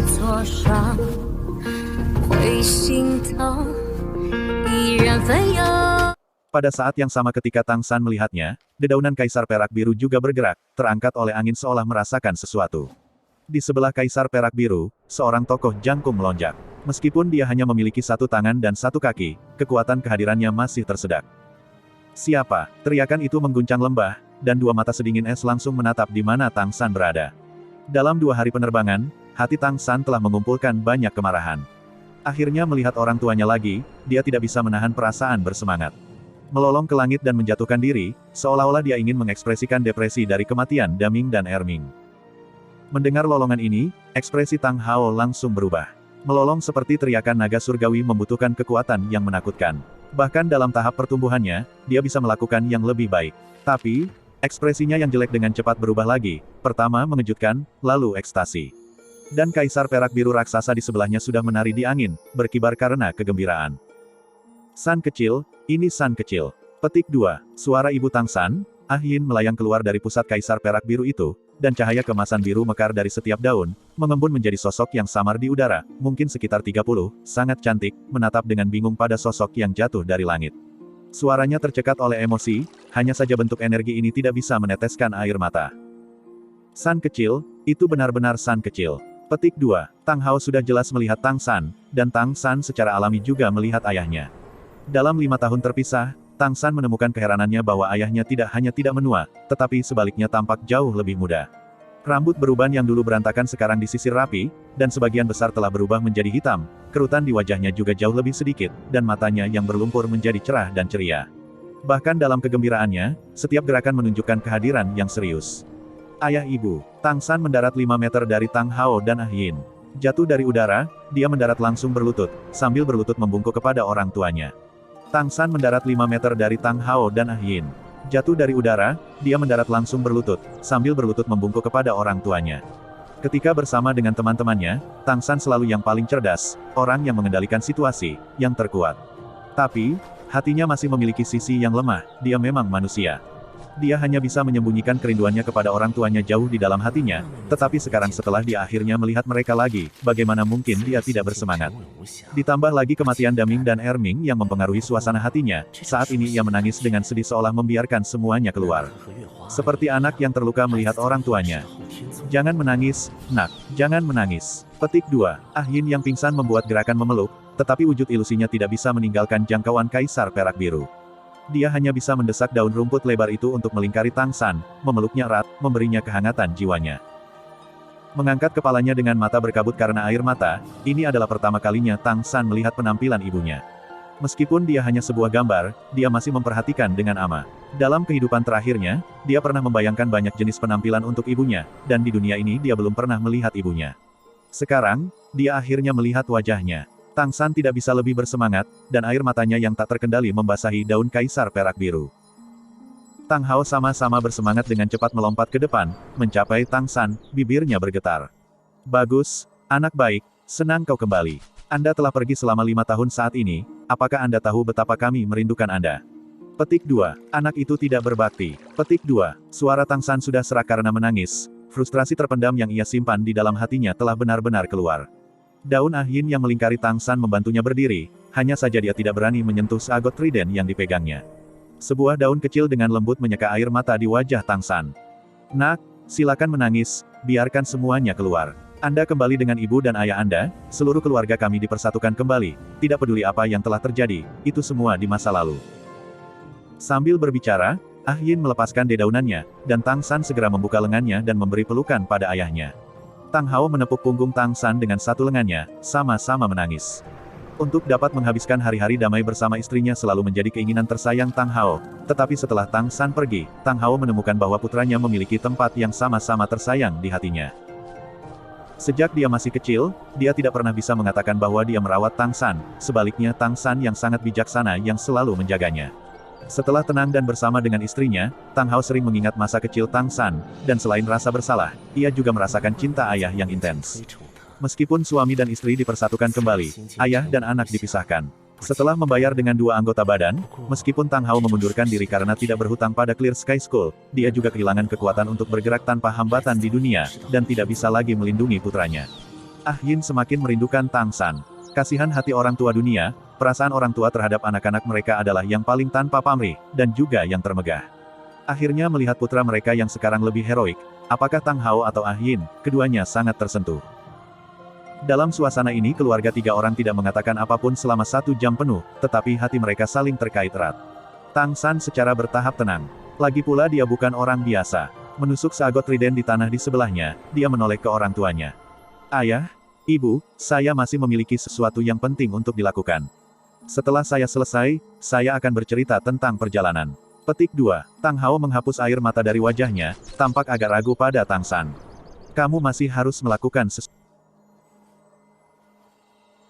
错伤，会心疼，依然奋勇。 Pada saat yang sama ketika Tang San melihatnya, dedaunan Kaisar Perak Biru juga bergerak, terangkat oleh angin seolah merasakan sesuatu. Di sebelah Kaisar Perak Biru, seorang tokoh jangkung melonjak. Meskipun dia hanya memiliki satu tangan dan satu kaki, kekuatan kehadirannya masih tersedak. Siapa? Teriakan itu mengguncang lembah, dan dua mata sedingin es langsung menatap di mana Tang San berada. Dalam 2 hari penerbangan, hati Tang San telah mengumpulkan banyak kemarahan. Akhirnya melihat orang tuanya lagi, dia tidak bisa menahan perasaan bersemangat. Melolong ke langit dan menjatuhkan diri, seolah-olah dia ingin mengekspresikan depresi dari kematian Daming dan Erming. Mendengar lolongan ini, ekspresi Tang Hao langsung berubah. Melolong seperti teriakan naga surgawi membutuhkan kekuatan yang menakutkan. Bahkan dalam tahap pertumbuhannya, dia bisa melakukan yang lebih baik. Tapi, ekspresinya yang jelek dengan cepat berubah lagi, pertama mengejutkan, lalu ekstasi. Dan Kaisar Perak Biru raksasa di sebelahnya sudah menari di angin, berkibar karena kegembiraan. San kecil, ini San kecil. Petik 2. Suara ibu Tang San, Ah Yin melayang keluar dari pusat Kaisar Perak Biru itu, dan cahaya kemasan biru mekar dari setiap daun, mengembun menjadi sosok yang samar di udara, mungkin sekitar 30, sangat cantik, menatap dengan bingung pada sosok yang jatuh dari langit. Suaranya tercekat oleh emosi, hanya saja bentuk energi ini tidak bisa meneteskan air mata. San kecil, itu benar-benar San kecil. Petik 2. Tang Hao sudah jelas melihat Tang San, dan Tang San secara alami juga melihat ayahnya. Dalam 5 tahun terpisah, Tang San menemukan keheranannya bahwa ayahnya tidak hanya tidak menua, tetapi sebaliknya tampak jauh lebih muda. Rambut beruban yang dulu berantakan sekarang disisir rapi, dan sebagian besar telah berubah menjadi hitam, kerutan di wajahnya juga jauh lebih sedikit, dan matanya yang berlumpur menjadi cerah dan ceria. Bahkan dalam kegembiraannya, setiap gerakan menunjukkan kehadiran yang serius. Ayah ibu, Tang San mendarat 5 meter dari Tang Hao dan Ah Yin. Jatuh dari udara, dia mendarat langsung berlutut, sambil berlutut membungkuk kepada orang tuanya. Tang San mendarat 5 meter dari Tang Hao dan Ah Yin. Jatuh dari udara, dia mendarat langsung berlutut, sambil berlutut membungkuk kepada orang tuanya. Ketika bersama dengan teman-temannya, Tang San selalu yang paling cerdas, orang yang mengendalikan situasi, yang terkuat. Tapi, hatinya masih memiliki sisi yang lemah, dia memang manusia. Dia hanya bisa menyembunyikan kerinduannya kepada orang tuanya jauh di dalam hatinya, tetapi sekarang setelah dia akhirnya melihat mereka lagi, bagaimana mungkin dia tidak bersemangat. Ditambah lagi kematian Daming dan Erming yang mempengaruhi suasana hatinya, saat ini ia menangis dengan sedih seolah membiarkan semuanya keluar. Seperti anak yang terluka melihat orang tuanya. Jangan menangis, nak, jangan menangis. Petik 2. Ah Yin yang pingsan membuat gerakan memeluk, tetapi wujud ilusinya tidak bisa meninggalkan jangkauan Kaisar Perak Biru. Dia hanya bisa mendesak daun rumput lebar itu untuk melingkari Tang San, memeluknya erat, memberinya kehangatan jiwanya. Mengangkat kepalanya dengan mata berkabut karena air mata, ini adalah pertama kalinya Tang San melihat penampilan ibunya. Meskipun dia hanya sebuah gambar, dia masih memperhatikan dengan ama. Dalam kehidupan terakhirnya, dia pernah membayangkan banyak jenis penampilan untuk ibunya, dan di dunia ini dia belum pernah melihat ibunya. Sekarang, dia akhirnya melihat wajahnya. Tang San tidak bisa lebih bersemangat, dan air matanya yang tak terkendali membasahi daun Kaisar Perak Biru. Tang Hao sama-sama bersemangat dengan cepat melompat ke depan, mencapai Tang San, bibirnya bergetar. Bagus, anak baik, senang kau kembali. Anda telah pergi selama 5 tahun saat ini, apakah Anda tahu betapa kami merindukan Anda? Petik 2. Anak itu tidak berbakti. Petik 2. Suara Tang San sudah serak karena menangis, frustrasi terpendam yang ia simpan di dalam hatinya telah benar-benar keluar. Daun Ah Yin yang melingkari Tang San membantunya berdiri, hanya saja dia tidak berani menyentuh seagot trident yang dipegangnya. Sebuah daun kecil dengan lembut menyeka air mata di wajah Tang San. Nak, silakan menangis, biarkan semuanya keluar. Anda kembali dengan ibu dan ayah Anda, seluruh keluarga kami dipersatukan kembali, tidak peduli apa yang telah terjadi, itu semua di masa lalu. Sambil berbicara, Ah Yin melepaskan dedaunannya, dan Tang San segera membuka lengannya dan memberi pelukan pada ayahnya. Tang Hao menepuk punggung Tang San dengan satu lengannya, sama-sama menangis. Untuk dapat menghabiskan hari-hari damai bersama istrinya selalu menjadi keinginan tersayang Tang Hao, tetapi setelah Tang San pergi, Tang Hao menemukan bahwa putranya memiliki tempat yang sama-sama tersayang di hatinya. Sejak dia masih kecil, dia tidak pernah bisa mengatakan bahwa dia merawat Tang San, sebaliknya Tang San yang sangat bijaksana yang selalu menjaganya. Setelah tenang dan bersama dengan istrinya, Tang Hao sering mengingat masa kecil Tang San, dan selain rasa bersalah, ia juga merasakan cinta ayah yang intens. Meskipun suami dan istri dipersatukan kembali, ayah dan anak dipisahkan. Setelah membayar dengan 2 anggota badan, meskipun Tang Hao memundurkan diri karena tidak berhutang pada Clear Sky School, dia juga kehilangan kekuatan untuk bergerak tanpa hambatan di dunia, dan tidak bisa lagi melindungi putranya. Ah Yin semakin merindukan Tang San. Kasihan hati orang tua dunia, perasaan orang tua terhadap anak-anak mereka adalah yang paling tanpa pamrih, dan juga yang termegah. Akhirnya melihat putra mereka yang sekarang lebih heroik, apakah Tang Hao atau Ah Yin, keduanya sangat tersentuh. Dalam suasana ini keluarga tiga orang tidak mengatakan apapun selama 1 jam penuh, tetapi hati mereka saling terkait erat. Tang San secara bertahap tenang. Lagi pula dia bukan orang biasa. Menusuk seagot trident di tanah di sebelahnya, dia menoleh ke orang tuanya. Ayah, Ibu, saya masih memiliki sesuatu yang penting untuk dilakukan. Setelah saya selesai, saya akan bercerita tentang perjalanan. Petik 2. Tang Hao menghapus air mata dari wajahnya, tampak agak ragu pada Tang San. Kamu masih harus melakukan sesuatu.